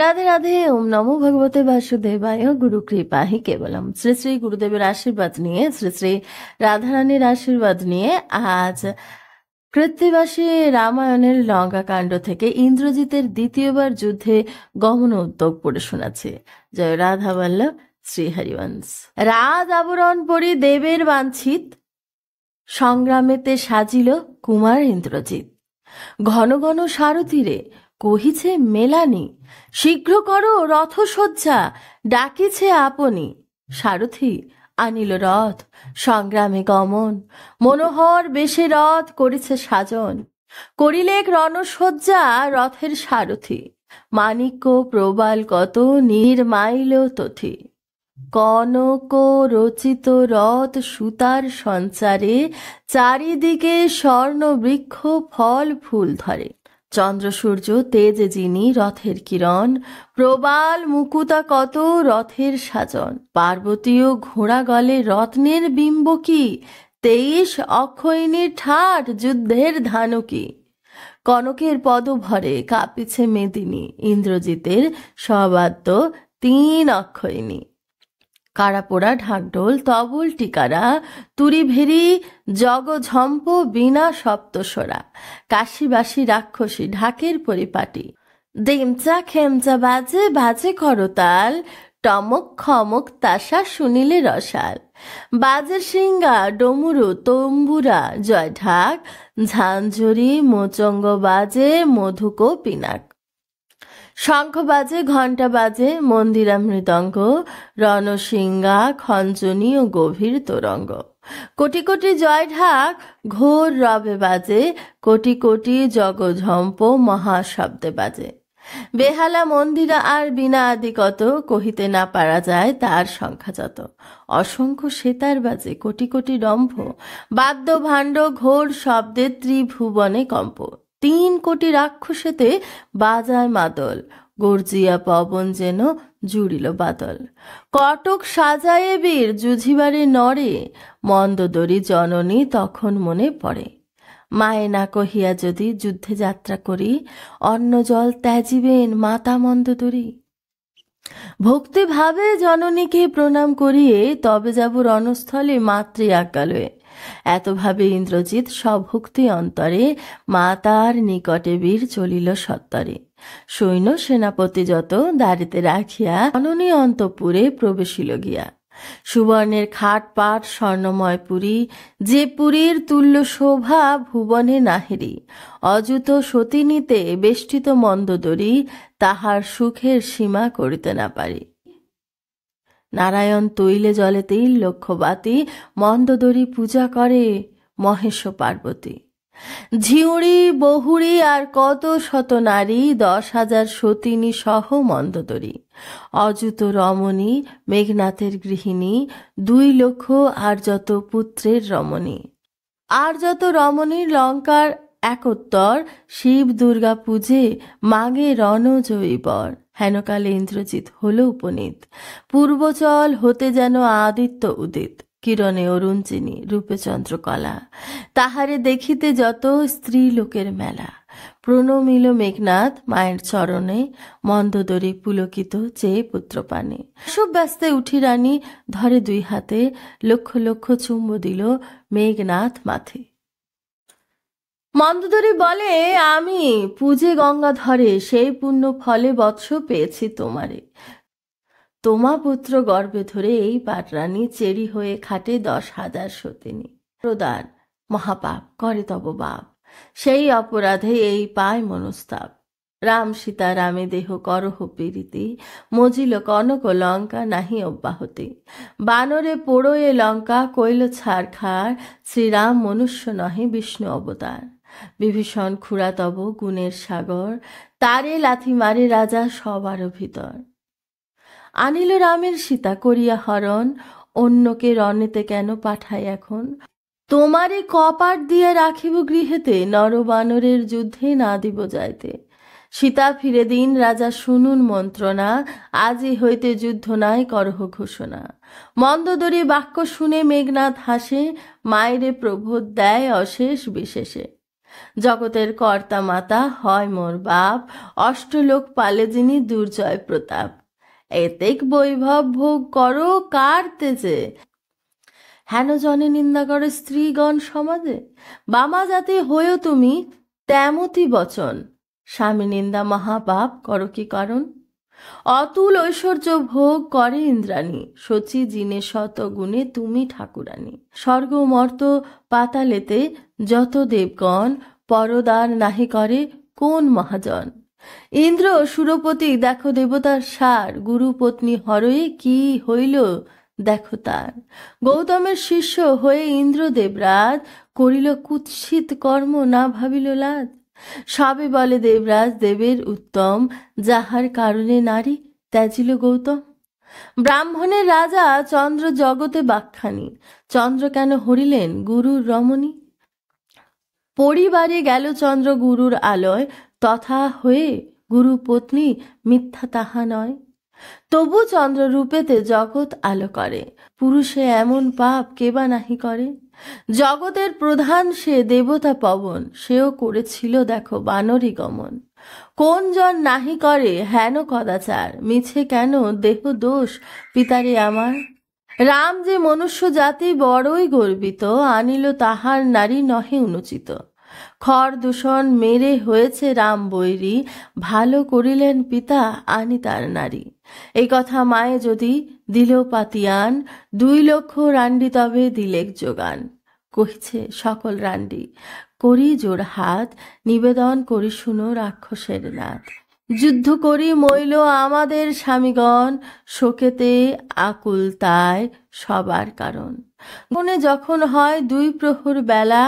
রাধে রাধে। ওম নমো ভগবতে বাসুদেবায়। গুরু কৃপা হি কেবলম। শ্রী শ্রী গুরুদেবের আশীর্বাদ নিয়ে, শ্রী শ্রী রাধারানীর আশীর্বাদ নিয়ে আজ কৃত্তিবাসী রামায়ণের লঙ্কাকাণ্ড থেকে ইন্দ্রজিতের দ্বিতীয়বার যুদ্ধে গমন উদ্যোগ পড়ে শোনাচ্ছে। জয় রাধা বল্লভ শ্রী হরিবংশ। রাজ আবরণ পরি দেবের বাঞ্ছিত, সংগ্রামেতে সাজিল কুমার ইন্দ্রজিৎ। ঘন ঘন সারথিরে কহিছে মেলানি, শীঘ্র করো রথসজ্জা, ডাকিছে আপনি। সারথি আনিল রথ, সংগ্রামে গমন, মনোহর বেশে রথ করিছে সাজন। করিলেক রণসজ্জা রথের সারথি, মানিক্য প্রবাল কত নির্মাইল তথি। কনক রচিত রথ সুতার সঞ্চারে, চারিদিকে স্বর্ণ বৃক্ষ ফল ফুল ধরে। চন্দ্র সূর্য তেজ যিনি রথের কিরণ, প্রবাল মুকুতা কত রথের সাজন। পার্বতীয় ঘোড়া গলে রত্নের বিম্ব কি, 23 অক্ষয়িনীর ঠাট যুদ্ধের ধানকি। কনকের পদভরে কাঁপিছে মেদিনী, ইন্দ্রজিতের সবাদ্য 3 অক্ষয়িনী। কারাপোড়া ঢাকঢোল তবল টিকারা, তুরি ভেরি জগঝম্প বিনা সপ্তস্বরা। কাশিবাসী রাক্ষসী ঢাকের পরিপাটি, দেমচা খেমচা বাজে বাজে করতাল, টমক খমক তাসা শুনিলে রসাল। বাজে সিঙ্গা ডমুরু তম্বুরা জয় ঢাক, ঝাঞ্ঝরি মোচঙ্গ বাজে মধুক পিনাক। শঙ্খ বাজে ঘণ্টা বাজে মন্দিরা মৃদঙ্গ, রণসিংহা খঞ্জনী ও গভীর তোরঙ্গ। কোটি কোটি জয় ঢাক ঘোর রবে বাজে, কোটি কোটি জগঝম্প মহাশব্দে বাজে। বেহালা মন্দিরা আর বিনা আদি কত, কহিতে না পারা যায় তার সংখ্যা যত। অসংখ্য সেতার বাজে কোটি কোটি ডম্ভ, বাদ্য ভাণ্ড ঘোর শব্দে ত্রিভুবনে কম্প। 3 কোটি রাক্ষসেতে বাজায় মাদল, গর্জিয়া পবন যেন জুড়িল বাদল। কটক সাজায়ে বীর যুঝিবারে নরে, মন্দোদরী জননী তখন মনে পড়ে। মায়ে না কহিয়া যদি যুদ্ধে যাত্রা করি, অন্ন জল ত্যাজিবেন মাতা মন্দোদরী। ভক্তি ভাবে জননীকে প্রণাম করিয়ে, তবে যাব রণস্থলে মাতৃ আজ্ঞালয়ে। এত ভাবে ইন্দ্রজিৎ সভক্তি অন্তরে, মাতার নিকটে বীর চলিল সত্তরে। সৈন্য সেনাপতি যত দাঁড়িতে রাখিয়া, জননী অন্তঃপুরে প্রবেশিল গিয়া। সুবর্ণের খাট পাট স্বর্ণময় পুরী, যে পুরীর তুল্য শোভা ভুবনে নাহেরি। অযুত সতিনীতে বেষ্টিত মন্দোদরী, তাহার সুখের সীমা করিতে না পারি। নারায়ণ তৈলে জলে 3 লক্ষ বাতি, মন্দোদরী পূজা করে মহেশ পার্বতী। ঝিউড়ি বহুড়ি আর কত শত নারী, 10,000 সতিনী সহ মন্দোদরী। অযুত রমণী মেঘনাথের গৃহিণী, 2 লক্ষ আর যত পুত্রের রমণী। আর যত রমণীর লঙ্কার একোত্তর, শিব দুর্গা পূজে মাগে রণজয়ী বর। হেনকালে ইন্দ্রজিৎ হল উপনীত, পূর্বচল হতে যেন আদিত্য উদিত। কিরণে অরুঞ্চিনী রূপে চন্দ্রকলা, তাহারে দেখিতে যত স্ত্রী লোকের মেলা। প্রণমিল মেঘনাথ মায়ের চরণে, মন্দোদরী পুলকিত চেয়ে পুত্রপানে। সব ব্যস্তে উঠি রানী ধরে 2 হাতে, লক্ষ লক্ষ চুম্ব দিল মেঘনাথ মাথে। মন্দোদরী বলে, আমি পূজে গঙ্গা ধরে, সেই পুণ্য ফলে বৎস পেয়েছি তোমারে। তোমা পুত্র গর্ভে ধরে এই পাটরানী, চেরি হয়ে খাটে 10,000 সতিনী। প্রদান মহাপাপ করে তব বাপ, সেই অপরাধে এই পায় মনস্তাপ। রাম সীতা রামে দেহ করহ পীড়িতি, মজিল কনক লঙ্কা নাহি অব্যাহতি। বানরে পোড়োয়ে লঙ্কা কইল ছারখার, শ্রীরাম মনুষ্য নহে বিষ্ণু অবতার। বিভীষণ খুড়া তব গুণের সাগর, তারে লাথি মারে রাজা সবার ভিতর। আনিল রামের সীতা করিয়া হরণ, অন্যকে রণেতে কেন পাঠায় এখন। তোমারে কপাট দিয়া রাখিব গৃহেতে, নরবানরের যুদ্ধে না দিব যাইতে। সীতা ফিরে দিন রাজা শুনুন মন্ত্রণা, আজি হইতে যুদ্ধ নাই করহ ঘোষণা। মন্দোদরী বাক্য শুনে মেঘনাথ হাসে, মায়েরে প্রবোধ দেয় অশেষ বিশেষে। জগতের কর্তা মাতা হয় মোর বাপ, অষ্টলোক পালে যিনি দুর্জয় প্রতাপ। এতেক বৈভব ভোগ করো কার তেজে, হেন জনে নিন্দা করে স্ত্রীগণ সমাজে। বামা জাতি হয়েও তুমি তেমতি বচন, স্বামী নিন্দা মহাপাপ করো কি কারণ। অতুল ঐশ্বর্য ভোগ করে ইন্দ্রাণী, শচী জিনে শত গুণে তুমি ঠাকুরানী। স্বর্গ মর্ত পাতালেতে যত দেবগণ, পরদার নাহি করে কোন মহাজন। ইন্দ্র সুরপতি দেখো দেবতার সার, গুরু পত্নী হরয়ে কি হইল দেখো তার। গৌতমের শিষ্য হয়ে ইন্দ্র দেবরাজ, করিল কুৎসিত কর্ম না ভাবিল লাজ। সবে বলে দেবরাজ দেবের উত্তম, যাহার কারণে নারী ত্যাজিল গৌতম। ব্রাহ্মণের রাজা চন্দ্র জগতে বাক্খানি, চন্দ্র কেন হরিলেন গুরুর রমণী। পরিবারে গেল চন্দ্র গুরুর আলয়, তথা হয়ে গুরু পত্নী মিথ্যা তাহা নয়। তবু চন্দ্র রূপেতে জগৎ আলো করে, পুরুষে এমন পাপ কেবা নাহি করে। জগতের প্রধান সে দেবতা পবন, সেও করেছিল দেখো বানরী গমন। কোন জন নাহি করে হেন কদাচার, মিছে কেন দেহ দোষ পিতারে আমার। রাম যে মনুষ্য জাতি বড়ই গর্বিত, আনিল তাহার নারী নহে অনুচিত। খর দূষণ মেরে হয়েছে রাম বৈরী, ভালো করিলেন পিতা আনি তার নারী। এই কথা মায়ে যদি দিলেও পাতিয়ান, 2 লক্ষ রান্ডি তবে দিলেক যোগান। কহিছে সকল রান্ডি করি জোর হাত, নিবেদন করি শুনো রাক্ষসের নাথ। যুদ্ধ করি মইল আমাদের স্বামীগণ, শোকেতে আকুল তাই সবার কারণ। মনে যখন হয় 2 প্রহর বেলা,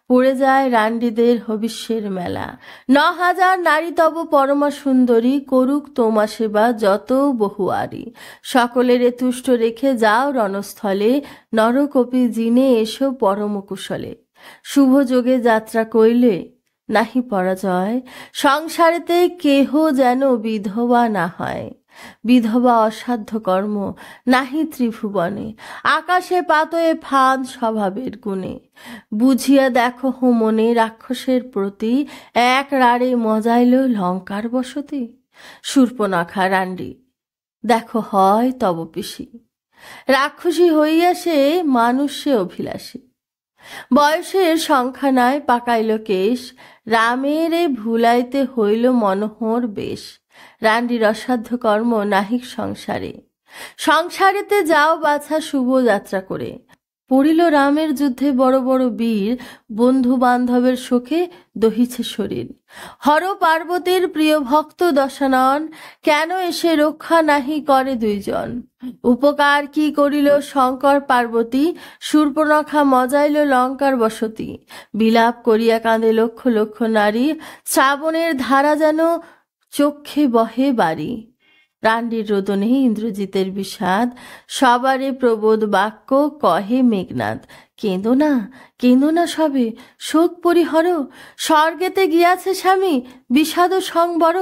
পড়ে যায় রান্ডিদের হবিষ্যের মেলা। 9000 নারী তব পরমা সুন্দরী, করুক তোমা সেবা যত বহুয়ারি। সকলেরে তুষ্ট রেখে যাও রণস্থলে, নরকপি জিনে এসো পরম কুশলে। শুভ যোগে যাত্রা কইলে নাহি পরাজয়, সংসারেতে কেহ যেন বিধবা না হয়। বিধবা অসাধ্য কর্ম নাহি ত্রিভুবনে, আকাশে পাতয়ে ফাঁদ স্বভাবের গুণে। বুঝিয়া দেখো মনে রাক্ষসের প্রতি, এক রাড়ে মজাইল লঙ্কার বসতি। শূর্পণখা রান্ডি দেখো হয় তব পিসি, রাক্ষসী হইয়া সে মানুষে অভিলাষী। বয়সের সংখ্যা নাই পাকাইল কেশ, রামের ভুলাইতে হইল মনোহর বেশ। রান্ডির অসাধ্য কর্ম নাহিক সংসারে, সংসারেতে যাও বাছা শুভ যাত্রা করে। পড়িল রামের যুদ্ধে বড় বড় বীর, বন্ধু বান্ধবের শোকে দহিছে শরীর। হর পার্বতীর প্রিয় ভক্ত দশানন, কেন এসে রক্ষা নাহি করে 2 জন। উপকার কি করিল শঙ্কর পার্বতী, শূর্পণখা মজাইল লঙ্কার বসতি। বিলাপ করিয়া কাঁদে লক্ষ লক্ষ নারী, শ্রাবণের ধারা যেন চক্ষে বহে বাড়ি। রান্ডির রোদনে ইন্দ্রজিতের বিষাদ, সবারে প্রবোধ বাক্য কহে মেঘনাদ। কেঁদো না সবে শোক পরিহর, স্বর্গেতে গিয়াছে স্বামী বিষাদ সংবর।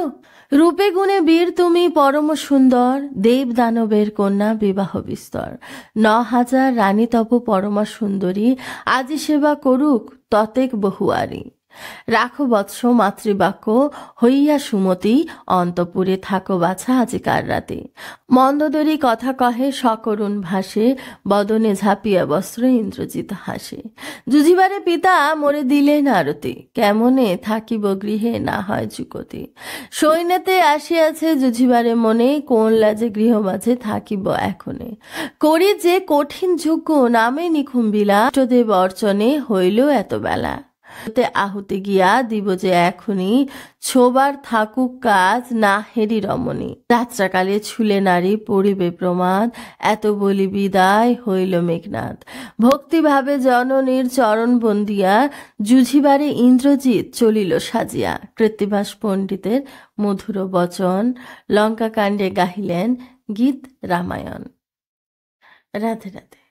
রূপে গুণে বীর তুমি পরম সুন্দর, দেব দানবের কন্যা বিবাহ বিস্তর। 9000 রানী তপ পরমা সুন্দরী, আজি সেবা করুক ততেক বহুয়ারি। রাখো বৎস মাতৃবাক্য হইয়া সুমতি, অন্তপুরে থাকো বাছা আজিকার রাতে। মন্দোদরী কথা কহে সকরুণ ভাসে, বদনে ঝাঁপিয়া বস্ত্র ইন্দ্রজিৎ হাসে। যুঝিবারে পিতা মোরে দিলেন আরতি, কেমনে থাকিব গৃহে না হয় যুগতি। সৈন্যতে আসিয়াছে যুঝিবারে মনে, কোন লাজে গৃহ মাঝে থাকিব এখনে। করি যে কঠিন যজ্ঞ নামে নিখুম্বিলা, ইষ্টদেব অর্চনে হইল এত বেলা। আহুতি গিয়া দিব যে এখনই, ছোবার থাকুক কাজ না হেরি রমণী। যাত্রাকালে ছুলে নারী পড়িবে প্রমাদ, এত বলি বিদায় হইল মেঘনাদ। ভক্তিভাবে জননীর চরণ বন্দিয়া, যুঝিবারে ইন্দ্রজিৎ চলিল সাজিয়া। কৃত্তিবাস পণ্ডিতের মধুর বচন, লঙ্কাকাণ্ডে গাহিলেন গীত রামায়ণ। রাধে রাধে।